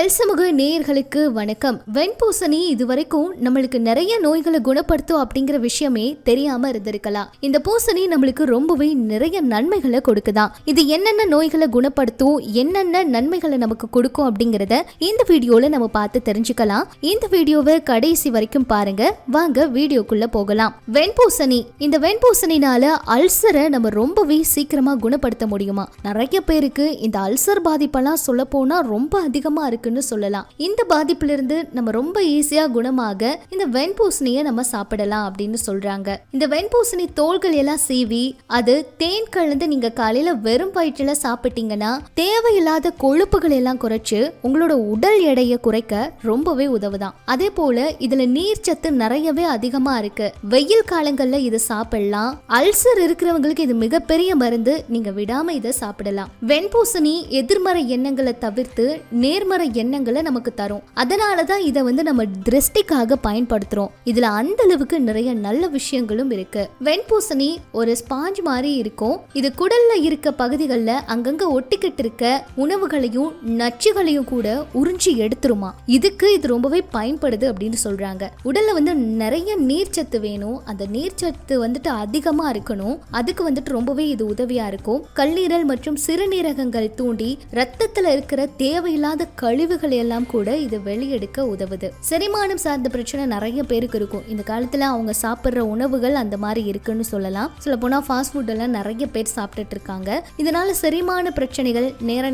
சமூக நேயர்களுக்கு வணக்கம். வெண்பூசணி இதுவரைக்கும் நம்மளுக்கு நிறைய நோய்களை குணப்படுத்தும் அப்படிங்கிற விஷயமே தெரியாம இருந்திருக்கலாம். இந்த பூசணி நம்மளுக்கு ரொம்பவே நிறைய நன்மைகளை கொடுக்குதான். இது என்னென்ன நோய்களை குணப்படுத்தும், என்னென்ன நன்மைகளை நமக்கு கொடுக்கும் அப்படிங்கறத இந்த வீடியோல நம்ம பார்த்து தெரிஞ்சுக்கலாம். இந்த வீடியோவை கடைசி வரைக்கும் பாருங்க. வாங்க வீடியோக்குள்ள போகலாம். வெண்பூசணி. இந்த வெண்பூசணினால அல்சரை நம்ம ரொம்பவே சீக்கிரமா குணப்படுத்த முடியுமா? நிறைய பேருக்கு இந்த அல்சர் பாதிப்பெல்லாம் சொல்ல போனா ரொம்ப அதிகமா இருக்குன்னு சொல்லலாம். இந்த பாதிப்பிலிருந்து நம்ம ரொம்ப ஈஸியா குணமாக இந்த வெண்பூசணியை நம்ம சாப்பிடலாம் அப்படின்னு சொல்றாங்க. இந்த வெண்பூசணி தோள்கள் எல்லாம் சீவி அது தேன் கலந்து நீங்க காலையில வெறும் வயிற்றுல சாப்பிட்டீங்கன்னா தேவையில்லாத கொழுப்புகள் எல்லாம் குறைச்சு உங்களோட உடல் எடையை குறைக்க ரொம்பவே உதவுதான். அதே போல இதுல நீர்ச்சத்து நிறையவே அதிகமா இருக்கு. வெயில் காலங்கள்ல இதை சாப்பிடலாம். அல்சர் இருக்கிறவங்களுக்கு இது மிகப்பெரிய மருந்து. நீங்க விடாம இதை சாப்பிடலாம். வெண்பூசணி எதிர்மறை எண்ணங்களை தவிர்த்து நேர்மறை எண்ணங்களை நமக்கு தரும். அதனாலதான் இதை நம்ம திருஷ்டிக்காக பயன்படுத்துறோம். இதுல அந்த அளவுக்கு நிறைய நல்ல விஷயங்களும் இருக்கு. வெண்பூசணி ஒரு ஸ்பாஞ்ச் மாதிரி இருக்கும். இது குடல்ல இருக்க பகுதிகளில் அங்கங்க ஒட்டிக்கிட்டு இருக்க உணவுகளையும் நச்சுகளையும் கூட உறிஞ்சி எடுத்துருமா. இதுக்கு இது ரொம்பவே பயன்படுது அப்படின்னு சொல்றாங்க. உடல்ல நிறைய நீர்ச்சத்து வேணும். அந்த நீர்ச்சத்து அதிகமா இருக்கணும். அதுக்கு ரொம்பவே இது உதவியா இருக்கும். கல்லீரல் மற்றும் சிறுநீரகங்கள் தூண்டி ரத்தத்துல இருக்கிற தேவையில்லாத கழிவுகள் எல்லாம் கூட இது வெளியெடுக்க உதவுது. செரிமானம் சார்ந்த பிரச்சனை நிறைய பேருக்கு இருக்கும். இந்த காலத்துல அவங்க சாப்பிடுற உணவுகள் அந்த மாதிரி இருக்குன்னு சொல்லலாம். சொல்ல போனா ஃபாஸ்ட் ஃபுட் எல்லாம் நிறைய பேர் சாப்பிட்டுட்டு இருக்காங்க. இதனால செரிமான பிரச்சனைகள்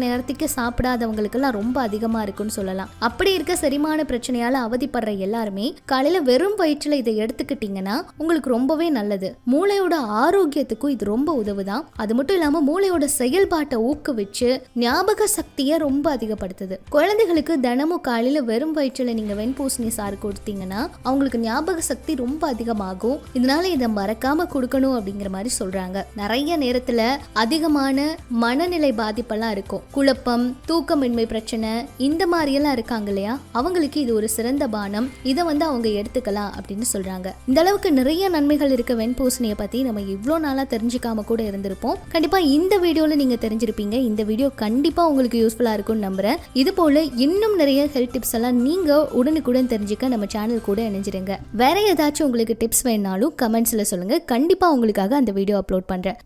நேரத்துக்கு சாப்பிடாதவங்களுக்கு எல்லாம் ரொம்ப அதிகமா இருக்குன்னு சொல்லலாம். அப்படி இருக்க செரிமான பிரச்சனையால அவதிப்படுற எல்லாருமே காலையில வெறும் வயிற்றுல இதை எடுத்துக்கிட்டீங்கன்னா உங்களுக்கு ரொம்பவே நல்லது. மூளையோட ஆரோக்கியத்துக்கும் இது ரொம்ப உதவுதான். அது மட்டும் இல்லாம மூளையோட செயல்பாட்டை ஊக்குவிச்சு ஞாபக சக்தியை ரொம்ப அதிகப்படுத்துது. குழந்தைகளுக்கு தினமும் காலையில வெறும் வயிற்றுல நீங்க வெண்பூசணி சாறு கொடுத்தீங்கன்னா அவங்களுக்கு ஞாபக சக்தி ரொம்ப அதிகமாகும். இதனால இதை மறக்காம கொடுக்கணும் அப்படிங்கிற மாதிரி சொல்றாங்க. நிறைய நேரத்துல அதிகமான மனநிலை பாதிப்பெல்லாம் இருக்கும். குழப்பம், தூக்கமின்மை பிரச்சனை இந்த மாதிரி எல்லாம் இருக்காங்க இல்லையா, அவங்களுக்கு இது ஒரு சிறந்த பானம். இதை அவங்க எடுத்துக்கலாம் அப்படின்னு சொல்றாங்க. இந்த அளவுக்கு நிறைய நன்மைகள் இருக்க வெண்பூசணியை பத்தி நம்ம இவ்வளவு நாளா தெரிஞ்சுக்காம கூட இருந்திருப்போம். கண்டிப்பா இந்த வீடியோல நீங்க தெரிஞ்சிருப்பீங்க. இந்த வீடியோ கண்டிப்பா உங்களுக்கு யூஸ்ஃபுல்லா இருக்கும்னு நம்புறேன். இது போல இன்னும் நிறைய ஹெல்த் டிப்ஸ் எல்லாம் நீங்க உடனுக்குடன் தெரிஞ்சுக்க நம்ம சேனல் கூட இணைஞ்சிருங்க. வேற ஏதாச்சும் உங்களுக்கு டிப்ஸ் வேணாலும் கமெண்ட்ஸ்ல சொல்லுங்க. கண்டிப்பா உங்களுக்காக அந்த வீடியோ அப்லோட் பண்றேன்.